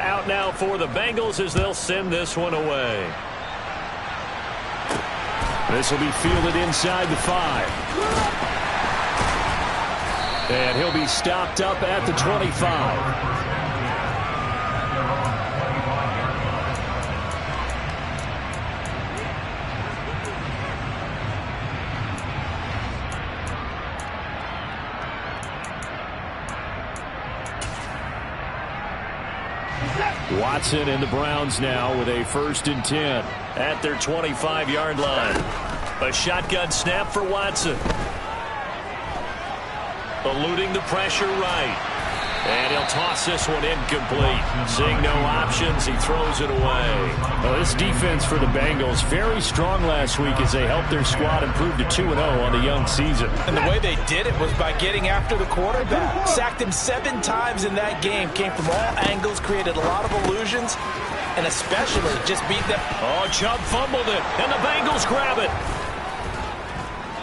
out now for the Bengals as they'll send this one away. This will be fielded inside the 5. And he'll be stopped up at the 25. Watson and the Browns now with a 1st and 10 at their 25-yard line. A shotgun snap for Watson. Eluding the pressure right. And he'll toss this one incomplete. Seeing no options, he throws it away. Well, this defense for the Bengals, very strong last week as they helped their squad improve to 2-0 on the young season. And the way they did it was by getting after the quarterback. Sacked him 7 times in that game. Came from all angles, created a lot of illusions, and especially just beat them. Oh, Chubb fumbled it, and the Bengals grab it.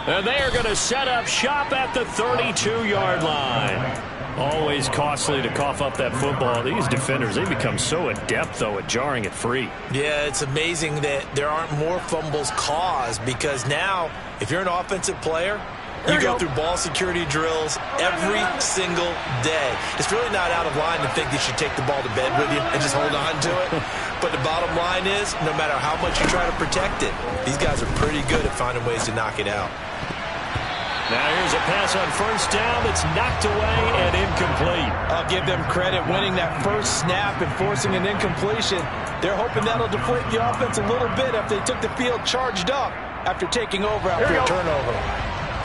And they are going to set up shop at the 32-yard line. Always costly to cough up that football. These defenders, they become so adept, though, at jarring it free. Yeah, it's amazing that there aren't more fumbles caused, because now, if you're an offensive player, you go through ball security drills every single day. It's really not out of line to think you should take the ball to bed with you and just hold on to it. But the bottom line is, no matter how much you try to protect it, these guys are pretty good at finding ways to knock it out. Now here's a pass on 1st down that's knocked away and incomplete. I'll give them credit winning that first snap and forcing an incompletion. They're hoping that'll deflate the offense a little bit if they took the field charged up after taking over after a turnover.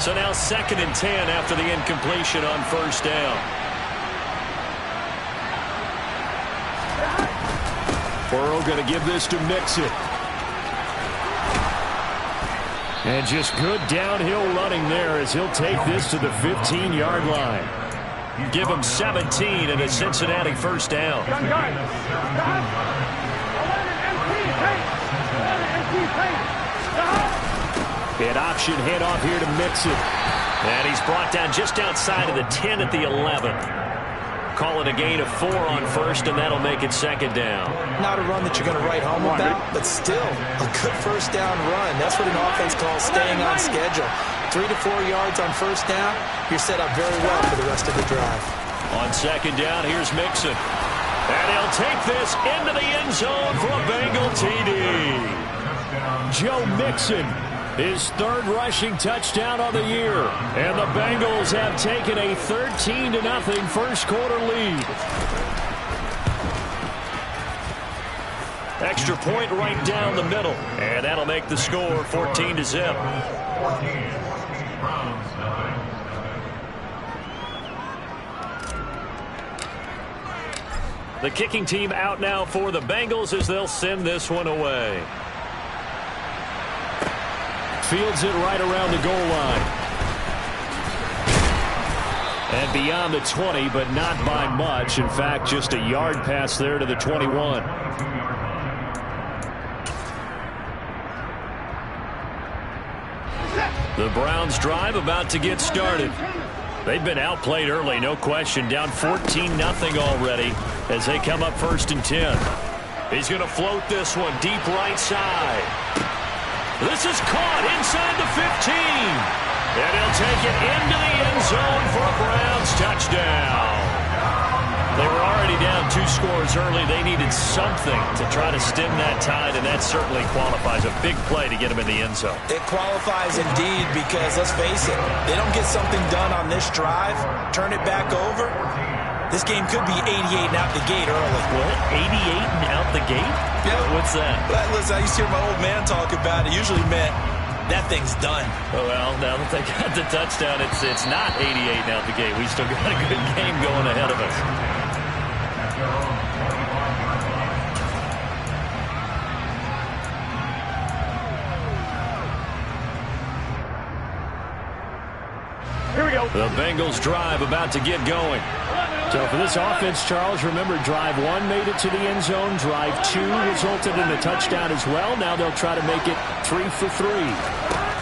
So now 2nd and 10 after the incompletion on 1st down. Burrow going to give this to Mixon. And just good downhill running there as he'll take this to the 15-yard line. Give him 17 and a Cincinnati 1st down. An option handoff here to Mixon. And he's brought down just outside of the 10 at the 11. Call it a gain of 4 on 1st, and that'll make it 2nd down. Not a run that you're going to write home about, but still a good 1st down run. That's what an offense calls staying on schedule. 3 to 4 yards on 1st down, you're set up very well for the rest of the drive. On 2nd down, here's Mixon. And he'll take this into the end zone for a Bengal TD. Joe Mixon, his 3rd rushing touchdown of the year. And the Bengals have taken a 13-0 1st quarter lead. Extra point right down the middle. And that'll make the score 14-0. The kicking team out now for the Bengals as they'll send this one away. Fields it right around the goal line. And beyond the 20, but not by much. In fact, just a yard pass there to the 21. The Browns drive about to get started. They've been outplayed early, no question. Down 14-0 already as they come up 1st and 10. He's going to float this one deep right side. This is caught inside the 15. And he'll take it into the end zone for a Browns touchdown. They were already down 2 scores early. They needed something to try to stem that tide, and that certainly qualifies. A big play to get them in the end zone. It qualifies indeed because, let's face it, they don't get something done on this drive, turn it back over, this game could be 88 and out the gate early. What? 88 and out the gate? Yeah. What's that? Listen, I used to hear my old man talk about it. Usually meant that thing's done. Well, now that they got the touchdown, it's not 88 and out the gate. We still got a good game going ahead of us. Here we go. The Bengals drive about to get going. So for this offense, Charles, remember drive 1 made it to the end zone. Drive 2 resulted in a touchdown as well. Now they'll try to make it 3 for 3.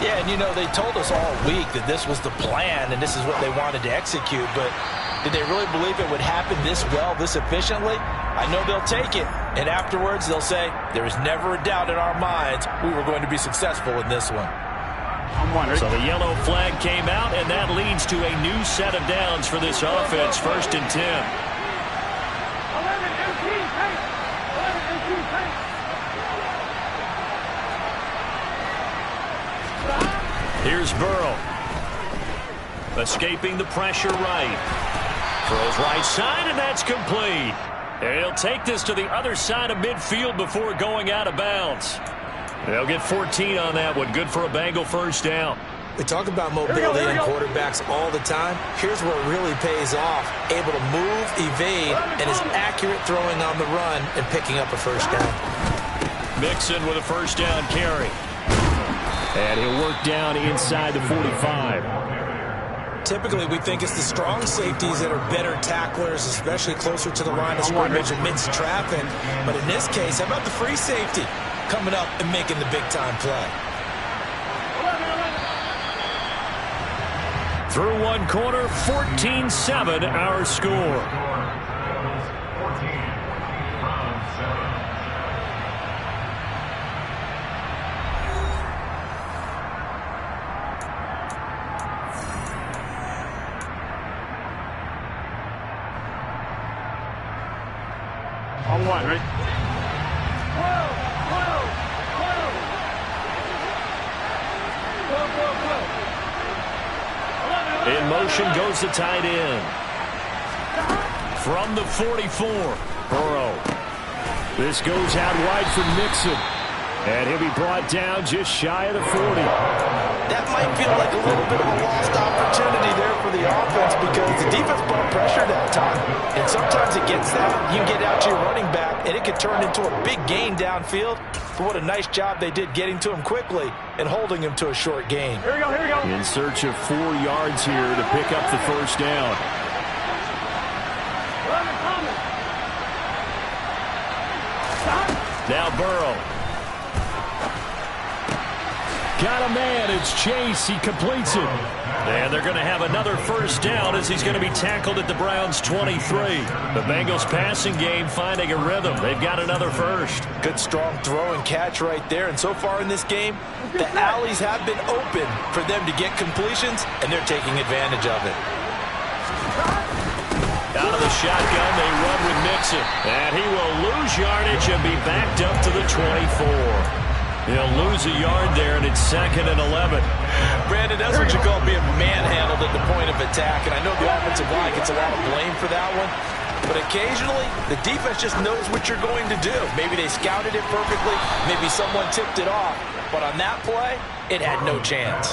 Yeah, and you know, they told us all week that this was the plan and this is what they wanted to execute, but did they really believe it would happen this well, this efficiently? I know they'll take it, and afterwards they'll say, there is never a doubt in our minds we were going to be successful in this one. So the yellow flag came out, and that leads to a new set of downs for this offense, 1st and 10. Here's Burrow. Escaping the pressure right. Throws right side, and that's complete. And he'll take this to the other side of midfield before going out of bounds. They'll get 14 on that one. Good for a Bengal 1st down. We talk about mobility in quarterbacks all the time. Here's where it really pays off. Able to move, evade, and is accurate throwing on the run and picking up a 1st down. Mixon with a 1st down carry. And he'll work down inside the 45. Typically, we think it's the strong safeties that are better tacklers, especially closer to the line of scrimmage amidst traffic. But in this case, how about the free safety coming up and making the big-time play? Through one quarter, 14-7 our score. On one, right? In motion goes the tight end. From the 44, Burrow. This goes out wide for Mixon. And he'll be brought down just shy of the 40. That might feel like a little bit of a lost opportunity there for the offense because the defense brought pressure that time. And sometimes against that, you get out to your running back, and it could turn into a big gain downfield. But what a nice job they did getting to him quickly and holding him to a short gain. Here we go, here we go. In search of 4 yards here to pick up the 1st down. Now Burrow. Got a man. It's Chase. He completes it. And they're going to have another 1st down as he's going to be tackled at the Browns' 23. The Bengals passing game finding a rhythm. They've got another 1st. Good, strong throw and catch right there. And so far in this game, the alleys have been open for them to get completions, and they're taking advantage of it. Out of the shotgun, they run with Mixon. And he will lose yardage and be backed up to the 24. He'll lose a yard there, and it's 2nd and 11. Brandon, that's what you call being manhandled at the point of attack. And I know the offensive line gets a lot of blame for that one. But occasionally, the defense just knows what you're going to do. Maybe they scouted it perfectly. Maybe someone tipped it off. But on that play, it had no chance.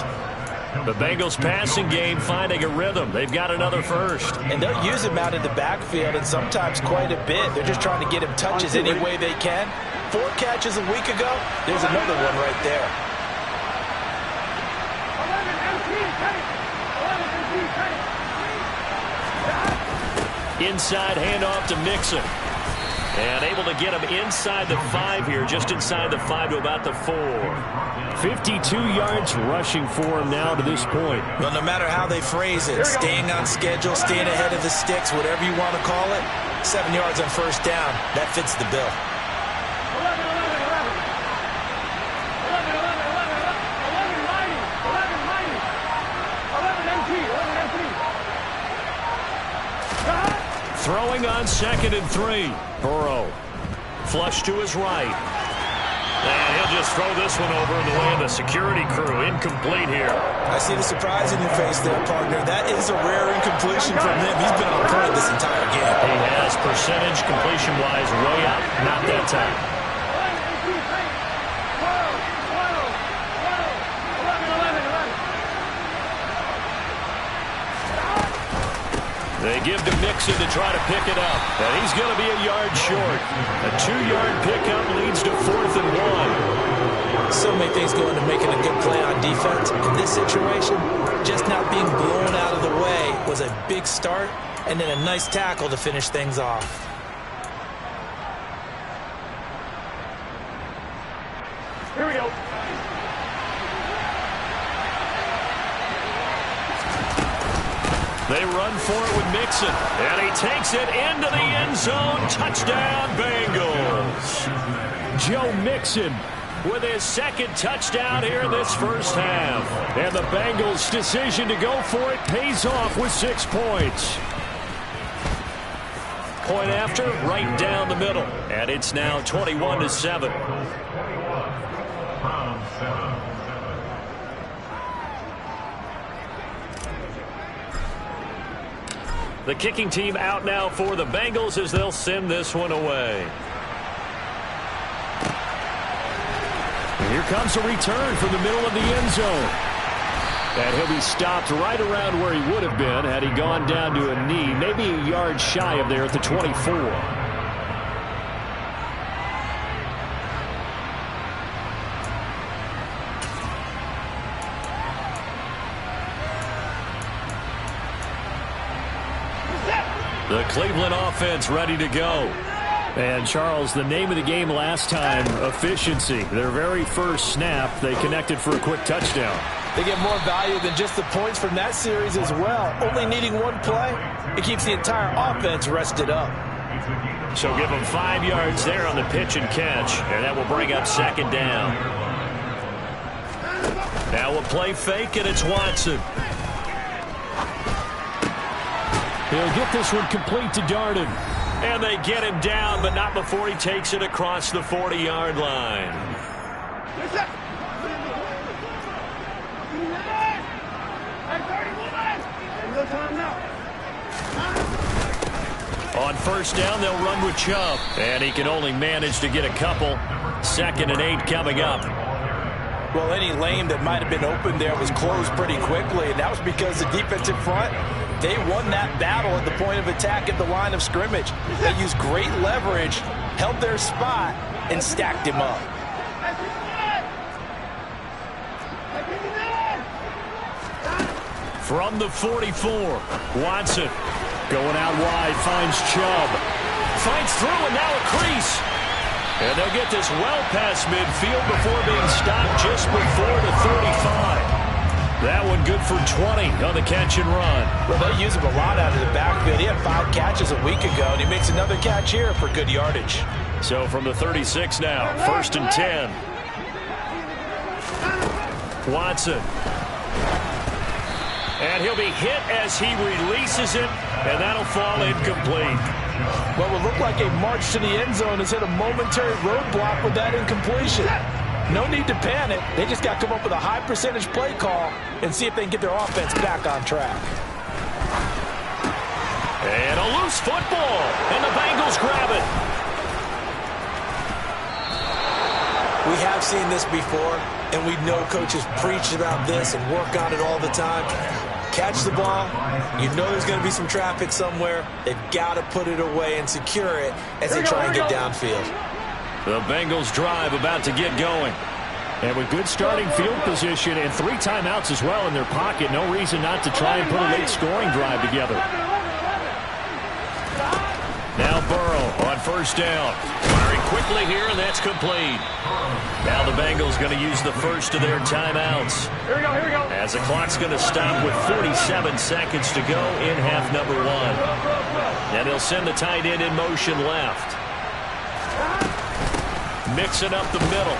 The Bengals passing game finding a rhythm. They've got another 1st. And they'll use him out in the backfield and sometimes quite a bit. They're just trying to get him touches any way they can. 4 catches a week ago. There's another one right there. Inside handoff to Mixon. And able to get him inside the 5 here, just inside the 5 to about the 4. 52 yards rushing for him now to this point. Well, no matter how they phrase it, staying on schedule, staying ahead of the sticks, whatever you want to call it, 7 yards on 1st down, that fits the bill. Throwing on 2nd and 3. Burrow. Flush to his right. And he'll just throw this one over in the way of the security crew. Incomplete here. I see the surprise in your face there, partner. That is a rare incompletion from him. He's been on point this entire game. He has percentage completion-wise way up. Not that time. They give to Mixon to try to pick it up. And he's going to be a yard short. A 2-yard pickup leads to 4th and 1. So many things go into making a good play on defense. In this situation, just not being blown out of the way was a big start, and then a nice tackle to finish things off. Here we go. They run for it with Mixon, and he takes it into the end zone. Touchdown, Bengals. Joe Mixon with his second touchdown here in this first half. And the Bengals' decision to go for it pays off with 6 points. Point after, right down the middle. And it's now 21-7. The kicking team out now for the Bengals as they'll send this one away. And here comes a return from the middle of the end zone. And he'll be stopped right around where he would have been had he gone down to a knee, maybe a yard shy of there at the 24. The Cleveland offense ready to go. And, Charles, the name of the game last time, efficiency. Their very first snap, they connected for a quick touchdown. They get more value than just the points from that series as well. Only needing one play, it keeps the entire offense rested up. So give them 5 yards there on the pitch and catch, and that will bring up second down. Now we'll play fake, and it's Watson. He'll get this one complete to Darden. And they get him down, but not before he takes it across the 40-yard line. On first down, they'll run with Chubb. And he can only manage to get a couple. 2nd and 8 coming up. Well, any lane that might have been open there was closed pretty quickly, and that was because the defensive front, they won that battle at the point of attack at the line of scrimmage. They used great leverage, held their spot, and stacked him up. From the 44, Watson. Going out wide, finds Chubb. Finds through, and now a crease. And they'll get this well past midfield before being stopped just before the 35. That one good for 20 on the catch and run. Well, they use him a lot out of the backfield. He had 5 catches a week ago, and he makes another catch here for good yardage. So from the 36 now, 1st and 10. Watson. And he'll be hit as he releases it, and that'll fall incomplete. What will look like a march to the end zone has hit a momentary roadblock with that incompletion. No need to panic. They just got to come up with a high percentage play call and see if they can get their offense back on track. And a loose football, and the Bengals grab it. We have seen this before, and we know coaches preach about this and work on it all the time. Catch the ball. You know there's going to be some traffic somewhere. They've got to put it away and secure it as they try and get downfield. The Bengals drive about to get going. And with good starting field position and 3 timeouts as well in their pocket, no reason not to try and put a late scoring drive together. Now Burrow on first down. Firing quickly here, and that's complete. Now the Bengals going to use the first of their timeouts. Here we go, here we go. As the clock's going to stop with 47 seconds to go in half number 1. And they'll send the tight end in motion left. Mixing up the middle.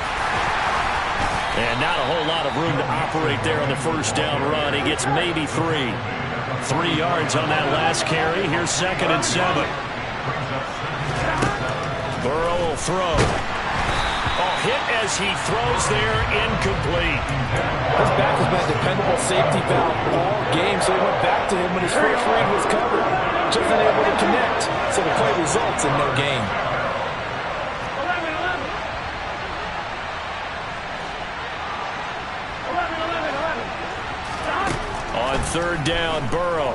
And not a whole lot of room to operate there on the first down run. He gets maybe 3. 3 yards on that last carry. Here's 2nd and 7. Burrow will throw. Oh, hit as he throws there, incomplete. His back has been a dependable safety valve all game, so he went back to him when his first read was covered. Just unable to connect, so the play results in no gain. On 3rd down, Burrow.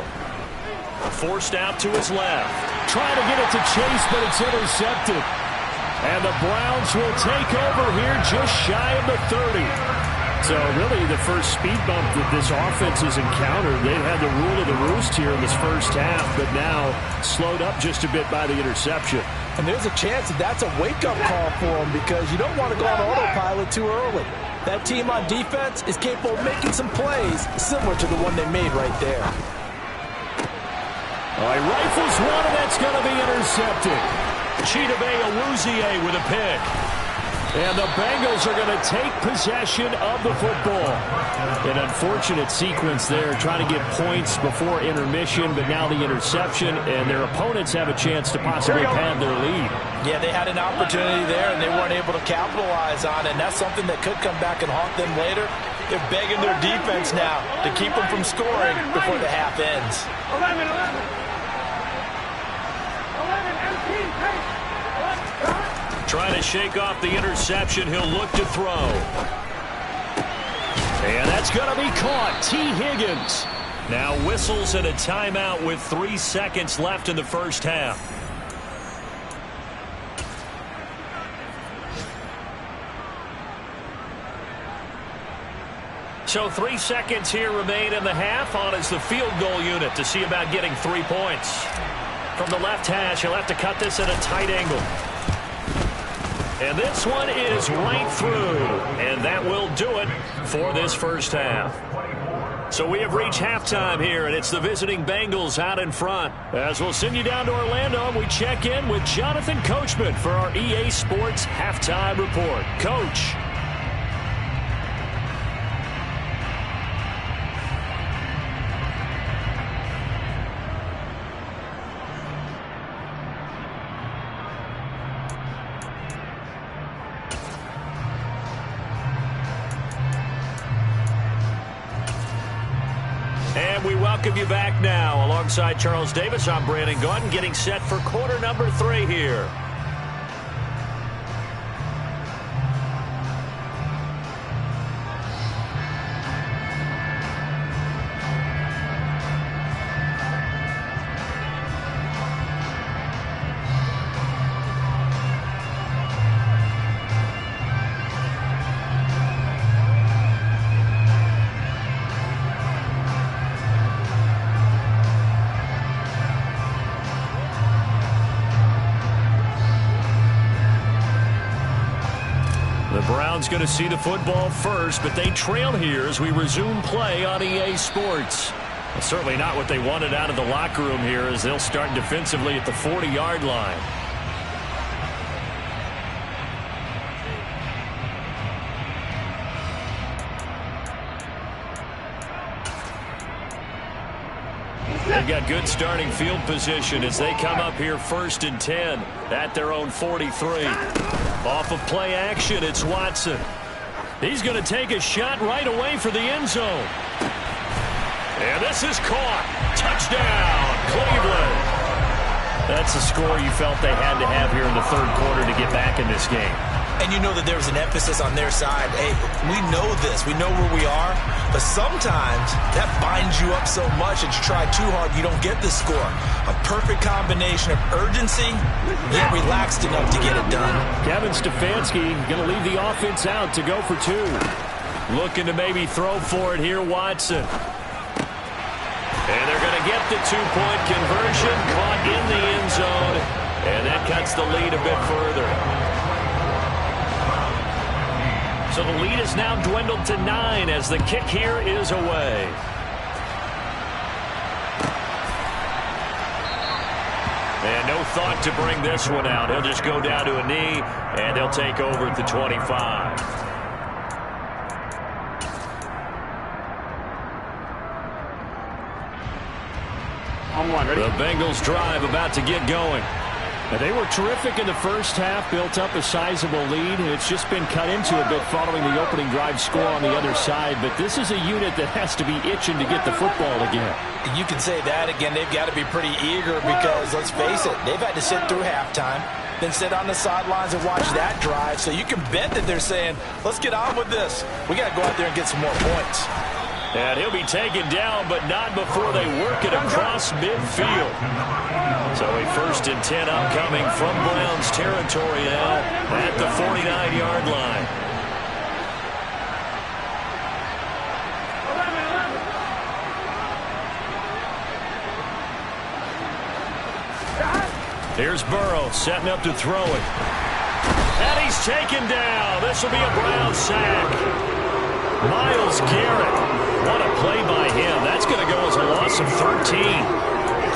Forced out to his left. Trying to get it to Chase, but it's intercepted. And the Browns will take over here just shy of the 30. So really the first speed bump that this offense has encountered. They've had the rule of the roost here in this first half, but now slowed up just a bit by the interception. And there's a chance that that's a wake-up call for them because you don't want to go on autopilot too early. That team on defense is capable of making some plays similar to the one they made right there. Oh, he rifles one, and that's going to be intercepted. Chidobe Awuzie with a pick. And the Bengals are going to take possession of the football. An unfortunate sequence there, trying to get points before intermission, but now the interception, and their opponents have a chance to possibly pad their lead. Yeah, they had an opportunity there, and they weren't able to capitalize on it, and that's something that could come back and haunt them later. They're begging their defense now to keep them from scoring before the half ends. 11. Trying to shake off the interception. He'll look to throw. And that's going to be caught. T. Higgins. Now whistles and a timeout with 3 seconds left in the first half. So 3 seconds here remain in the half. On is the field goal unit to see about getting 3 points. From the left hash, he'll have to cut this at a tight angle. And this one is right through. And that will do it for this first half. So we have reached halftime here, and it's the visiting Bengals out in front. As we'll send you down to Orlando, we check in with Jonathan Coachman for our EA Sports Halftime Report. Coach. And we welcome you back now. Alongside Charles Davis, I'm Brandon Gaudin, getting set for quarter number 3 here. The Browns going to see the football first, but they trail here as we resume play on EA Sports. Well, certainly not what they wanted out of the locker room here, as they'll start defensively at the 40-yard line. They've got good starting field position as they come up here 1st and 10 at their own 43. Off of play action, it's Watson. He's going to take a shot right away for the end zone. And this is caught. Touchdown, Cleveland. That's a score you felt they had to have here in the 3rd quarter to get back in this game. And you know that there was an emphasis on their side. Hey, we know this. We know where we are. But sometimes that binds you up so much that you try too hard, you don't get the score. A perfect combination of urgency, yet relaxed enough to get it done. Kevin Stefanski going to leave the offense out to go for 2. Looking to maybe throw for it here, Watson. And they're going to get the 2-point conversion, caught in the end zone. And that cuts the lead a bit further. So the lead is now dwindled to 9 as the kick here is away. And no thought to bring this one out. He'll just go down to a knee, and they'll take over at the 25. The Bengals drive about to get going. They were terrific in the first half, built up a sizable lead, and it's just been cut into a bit following the opening drive score on the other side. But this is a unit that has to be itching to get the football again. You can say that again. They've got to be pretty eager because, let's face it, they've had to sit through halftime, then sit on the sidelines and watch that drive. So you can bet that they're saying, let's get on with this. We got to go out there and get some more points. And he'll be taken down, but not before they work it across midfield. So a 1st and 10 upcoming from Browns territory now at the 49-yard line. Here's Burrow setting up to throw it. And he's taken down. This will be a Brown sack. Myles Garrett. What a play by him. That's going to go as a loss of 13.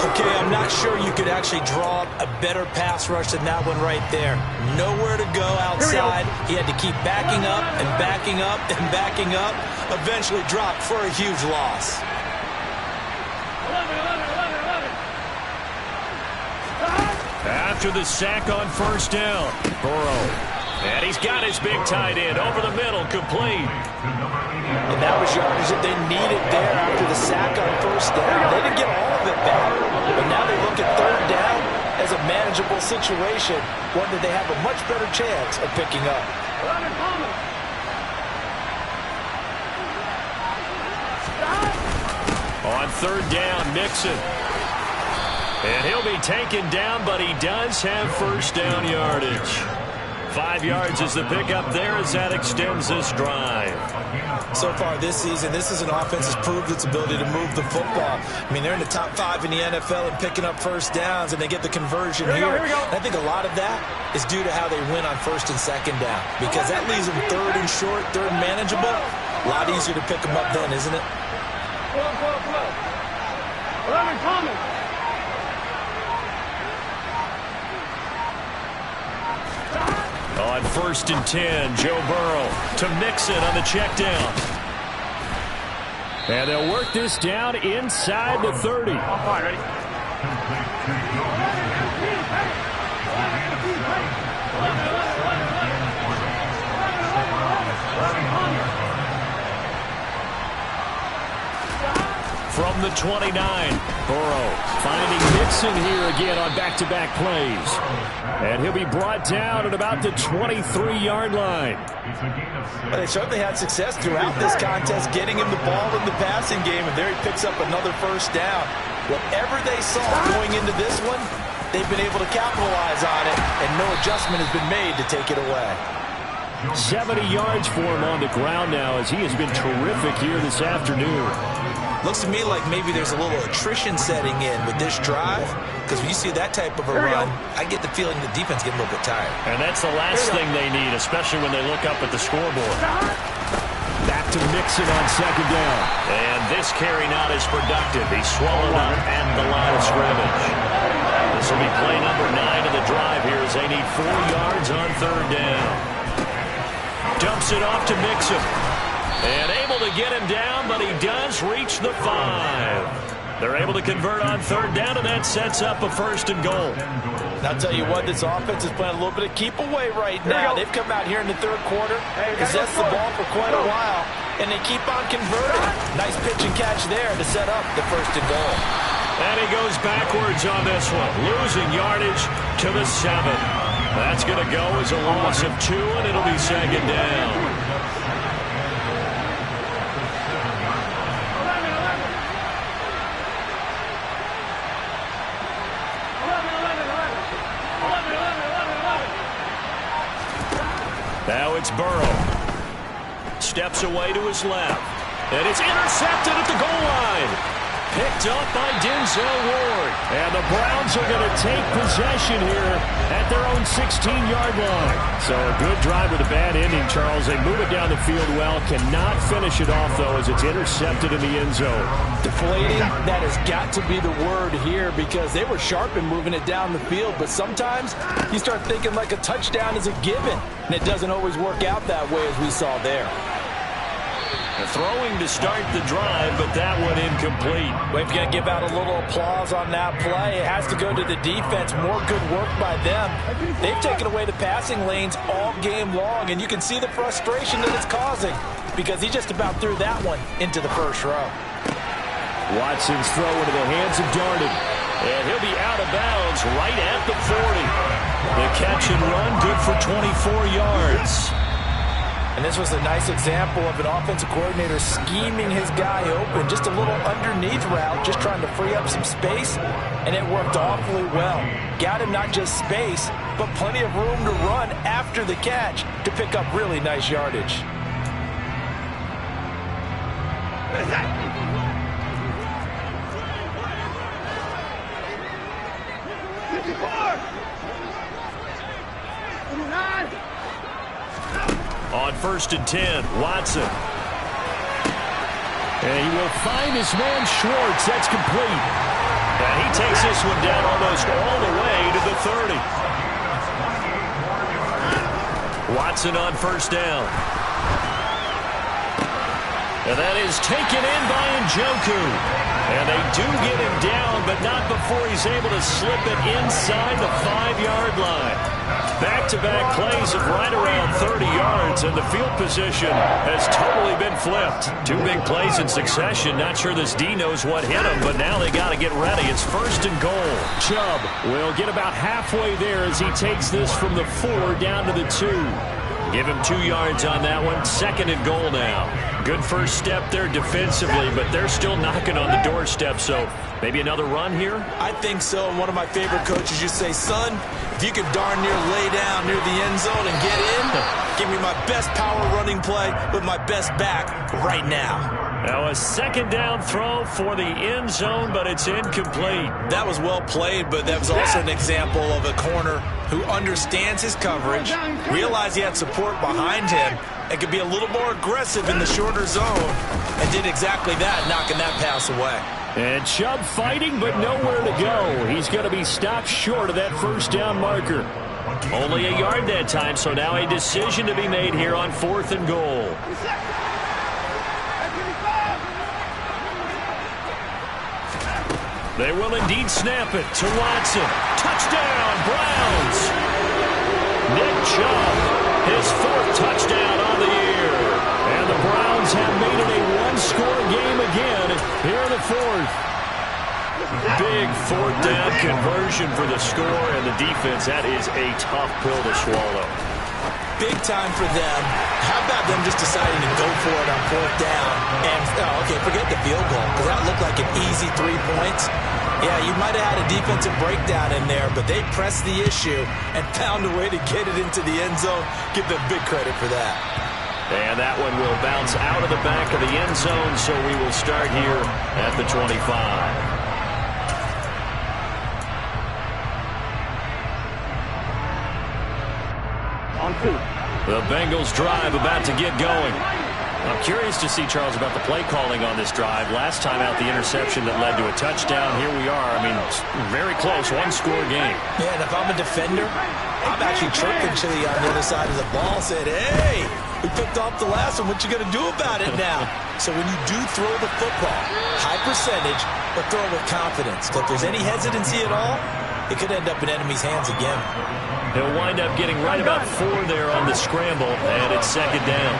Okay, I'm not sure you could actually draw up a better pass rush than that one right there. Nowhere to go outside. He had to keep backing up and backing up and backing up. Eventually dropped for a huge loss. After the sack on first down, Burrow. And he's got his big tight end over the middle, complete. And that was yardage that they needed there after the sack on first down. They didn't get all of it back, but now they look at third down as a manageable situation, one that they have a much better chance of picking up. On third down, Mixon. And he'll be taken down, but he does have first down yardage. 5 yards is the pickup there as that extends this drive. So far this season, this is an offense that's proved its ability to move the football. I mean, they're in the top 5 in the NFL and picking up first downs, and they get the conversion here. And I think a lot of that is due to how they win on first and second down, because that leaves them third and short, third and manageable. A lot easier to pick them up then, isn't it? On first and 10, Joe Burrow to Mixon on the check down. And they'll work this down inside the 30. All right, ready? From the 29, Burrow Finding Mixon here again on back-to-back plays. And he'll be brought down at about the 23-yard line. Well, they certainly had success throughout this contest getting him the ball in the passing game, and there he picks up another first down. Whatever they saw going into this one, they've been able to capitalize on it, and no adjustment has been made to take it away. 70 yards for him on the ground now as he has been terrific here this afternoon. Looks to me like maybe there's a little attrition setting in with this drive, because when you see that type of a run, I get the feeling the defense getting a little bit tired. And that's the last thing they need, especially when they look up at the scoreboard. Back to Mixon on second down. And this carry not as productive. He's swallowed up at the line of scrimmage. This will be play number 9 of the drive here as they need 4 yards on third down. Dumps it off to Mixon. And able to get him down, but he does reach the 5. They're able to convert on third down, and that sets up a first and goal. And I'll tell you what, this offense is playing a little bit of keep away right now. They've come out here in the third quarter, possessed the ball for quite a while, and they keep on converting. Nice pitch and catch there to set up the first and goal. And he goes backwards on this one, losing yardage to the 7. That's going to go as a loss of 2, and it'll be second down. Now it's Burrow. Steps away to his left. And it's intercepted at the goal line. Picked up by Denzel Ward. And the Browns are going to take possession here at their own 16-yard line. So a good drive with a bad ending, Charles. They move it down the field well. Cannot finish it off, though, as it's intercepted in the end zone. Deflating, that has got to be the word here, because they were sharp in moving it down the field. But sometimes you start thinking like a touchdown is a given, and it doesn't always work out that way as we saw there. Throwing to start the drive, but that one incomplete. We've got to give out a little applause on that play. It has to go to the defense. More good work by them. They've taken away the passing lanes all game long, and you can see the frustration that it's causing, because he just about threw that one into the first row. Watson's throw into the hands of Darden. And he'll be out of bounds right at the 40. The catch and run good for 24 yards. And this was a nice example of an offensive coordinator scheming his guy open. Just a little underneath route, just trying to free up some space, and it worked awfully well. Got him not just space, but plenty of room to run after the catch to pick up really nice yardage. On first and 10, Watson. And he will find his man Schwartz. That's complete. And he takes this one down almost all the way to the 30. Watson on first down. And that is taken in by Njoku. And they do get him down, but not before he's able to slip it inside the 5-yard line. Back-to-back plays of right around 30 yards, and the field position has totally been flipped. 2 big plays in succession. Not sure this D knows what hit him, but now they got to get ready. It's first and goal. Chubb will get about halfway there as he takes this from the 4 down to the 2. Give him 2 yards on that one. Second and goal now. Good first step there defensively, but they're still knocking on the doorstep, so maybe another run here? I think so. And one of my favorite coaches used to say, son, if you could darn near lay down near the end zone and get in, give me my best power running play with my best back right now. Now a second down throw for the end zone, but it's incomplete. That was well played, but that was also an example of a corner who understands his coverage, realized he had support behind him, and could be a little more aggressive in the shorter zone, and did exactly that, knocking that pass away. And Chubb fighting, but nowhere to go. He's going to be stopped short of that first down marker. Only a yard that time, so now a decision to be made here on 4th and goal. They will indeed snap it to Watson. Touchdown, Browns! Nick Chubb, his 4th touchdown on the year. And the Browns have made it a one-score game again here in the 4th. Big 4th down conversion for the score, and the defense, that is a tough pill to swallow. Big time for them. How about them just deciding to go for it on 4th down? And, okay, forget the field goal, because that looked like an easy 3 points. Yeah, you might have had a defensive breakdown in there, but they pressed the issue and found a way to get it into the end zone. Give them big credit for that. And that one will bounce out of the back of the end zone, so we will start here at the 25. The Bengals drive about to get going. I'm curious to see, Charles, about the play calling on this drive. Last time out, the interception that led to a touchdown. Here we are. I mean, very close, one-score game. Yeah, and if I'm a defender, I'm actually chirping Chili on the other side of the ball, saying, hey, we picked off the last one. What you going to do about it now? So when you do throw the football, high percentage, but throw it with confidence. So if there's any hesitancy at all, it could end up in enemy's hands again. He'll wind up getting right about 4 there on the scramble, and it's second down.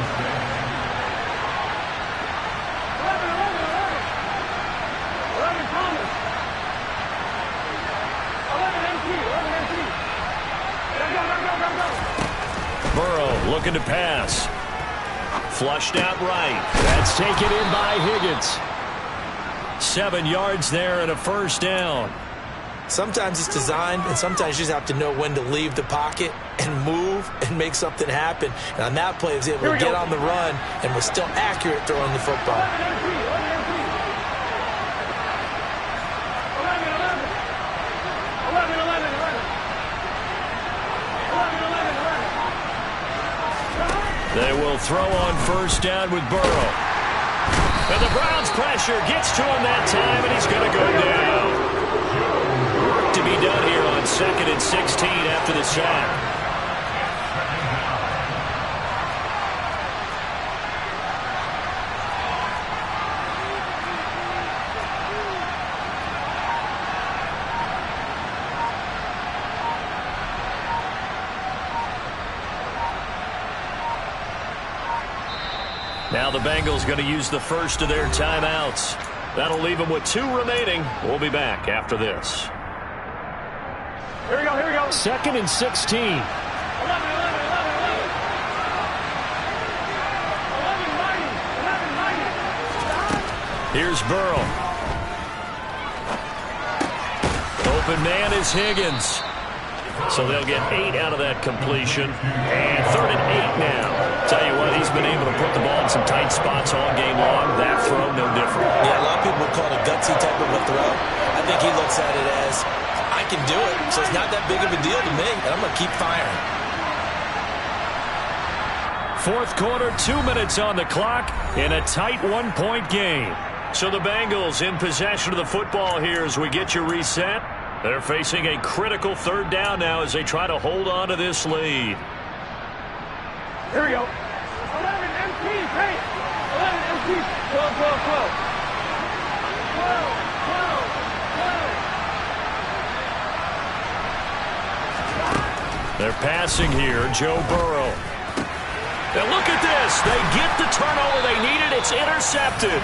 Burrow looking to pass. Flushed out right. That's taken in by Higgins. 7 yards there and a first down. Sometimes it's designed, and sometimes you just have to know when to leave the pocket and move and make something happen. And on that play, he was able to get on the run and was still accurate throwing the football. They will throw on first down with Burrow. And the Browns pressure gets to him that time, and he's going to go down. Work to be done here on 2nd and 16 after the sack. Now the Bengals going to use the first of their timeouts. That'll leave them with 2 remaining. We'll be back after this. Here we go, here we go. 2nd and 16. 11. Here's Burrow. Open man is Higgins. So they'll get 8 out of that completion. And 3rd and 8 now. Tell you what, he's been able to put the ball in some tight spots all game long. That throw, no different. Yeah, a lot of people would call it a gutsy type of a throw. I think he looks at it as, I can do it, so it's not that big of a deal to me, and I'm going to keep firing. 4th quarter, 2 minutes on the clock in a tight 1-point game. So the Bengals in possession of the football here as we get you reset. They're facing a critical third down now as they try to hold on to this lead. Here we go. 11 MPs, hey! 11 MPs. 12, 12, 12. 12, 12, 12. They're passing here, Joe Burrow. And look at this. They get the turnover they needed. It's intercepted.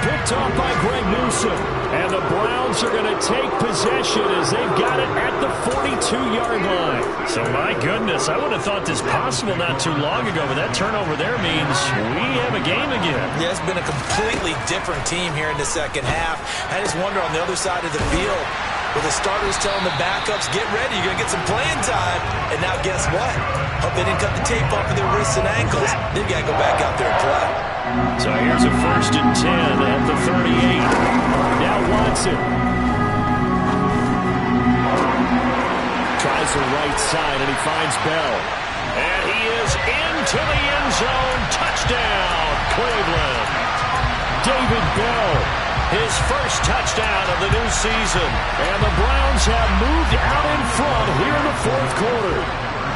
Picked off by Greg Newsome. And the Browns are going to take possession as they've got it at the 42-yard line. So, my goodness, I would have thought this possible not too long ago, but that turnover there means we have a game again. Yeah, it's been a completely different team here in the second half. I just wonder on the other side of the field, with the starters telling the backups, get ready, you're going to get some playing time. And now guess what? Hope they didn't cut the tape off of their wrists and ankles. They've got to go back out there and play. So here's a 1st and 10 at the 38. Now Watson. Tries the right side, and he finds Bell. And he is into the end zone. Touchdown, Cleveland. David Bell. His first touchdown of the new season. And the Browns have moved out in front here in the fourth quarter.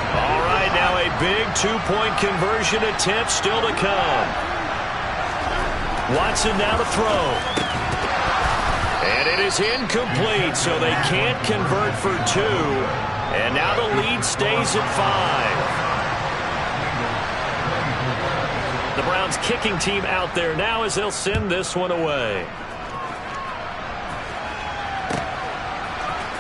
All right, now a big two-point conversion attempt still to come. Watson now to throw. And it is incomplete, so they can't convert for 2. And now the lead stays at 5. The Browns kicking team out there now as they'll send this one away.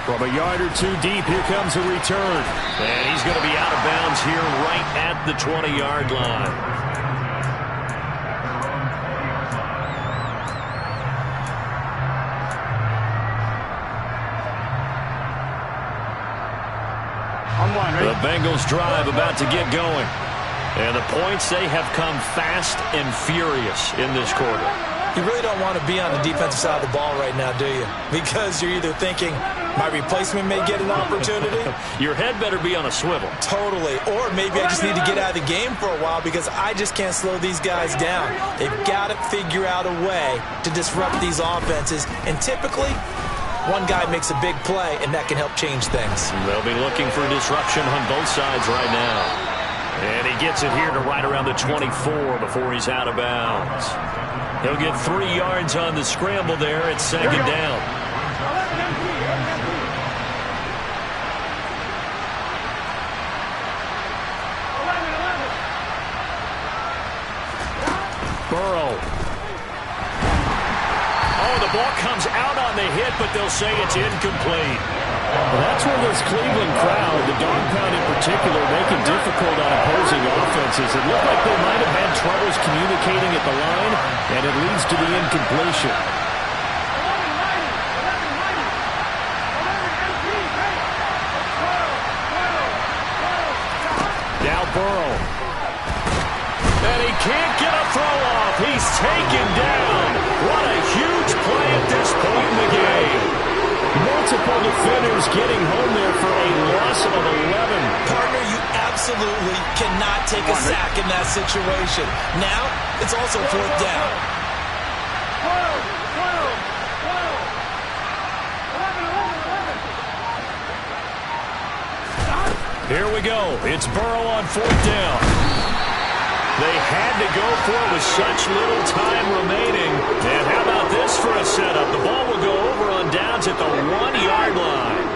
From a yard or two deep, here comes a return. And he's going to be out of bounds here right at the 20-yard line. The Bengals drive about to get going. And the points, they have come fast and furious in this quarter. You really don't want to be on the defensive side of the ball right now, do you? Because you're either thinking, my replacement may get an opportunity. Your head better be on a swivel. Totally. Or maybe I just need to get out of the game for a while because I just can't slow these guys down. They've got to figure out a way to disrupt these offenses. And typically, one guy makes a big play, and that can help change things. They'll be looking for disruption on both sides right now. And he gets it here to right around the 24 before he's out of bounds. He'll get 3 yards on the scramble there at 2nd down. Burrow. Oh, the ball comes out on the hit, but they'll say it's incomplete. Well, that's where this Cleveland crowd, the dog pound in particular, make it difficult on opposing offenses. It looked like they might have had troubles communicating at the line, and it leads to the incompletion. Now Burrow. And he can't get a throw off. He's taken down. What a huge play at this point in the game. Multiple defenders getting home there for a loss of 11. Partner, you absolutely cannot take a sack in that situation. Now, it's also 4th down. 12, 11, 11, 11. Here we go. It's Burrow on 4th down. They had to go for it with such little time remaining. And how about this for a setup? The ball will go over on downs at the 1-yard line.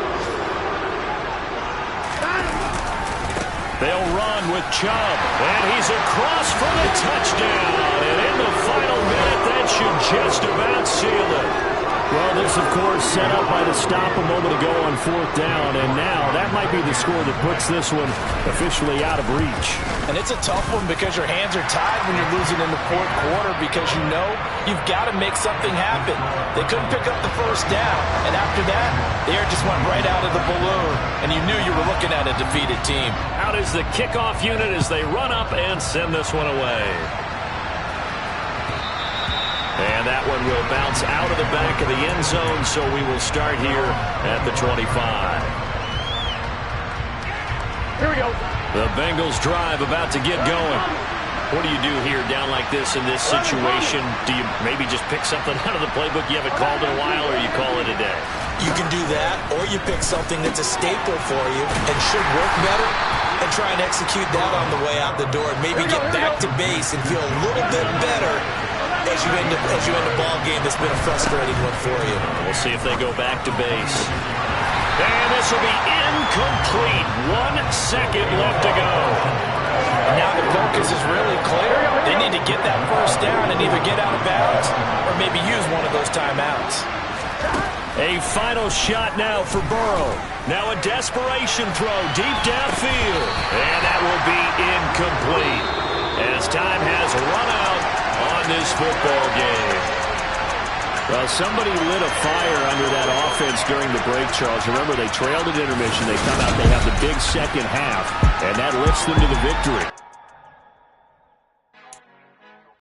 They'll run with Chubb. And he's across for the touchdown. And in the final minute, that should just about seal it. Well, this, of course, set up by the stop a moment ago on 4th down, and now that might be the score that puts this one officially out of reach. And it's a tough one because your hands are tied when you're losing in the 4th quarter because you know you've got to make something happen. They couldn't pick up the 1st down, and after that, the air just went right out of the balloon, and you knew you were looking at a defeated team. Out is the kickoff unit as they run up and send this one away. And that one will bounce out of the back of the end zone, so we will start here at the 25. Here we go. The Bengals drive about to get going. What do you do here down like this in this situation? Do you maybe just pick something out of the playbook you haven't called in a while, or you call it a day? You can do that, or you pick something that's a staple for you and should work better and try and execute that on the way out the door and maybe get back to base and feel a little bit better as you end a ball game that's been a frustrating one for you. We'll see if they go back to base. And this will be incomplete. 1 second left to go. Now the focus is really clear. They need to get that first down and either get out of bounds or maybe use one of those timeouts. A final shot now for Burrow. Now a desperation throw deep downfield. And that will be incomplete as time has run out on this football game. Well, somebody lit a fire under that offense during the break, Charles. Remember, they trailed at intermission. They come out, they have the big second half, and that lifts them to the victory.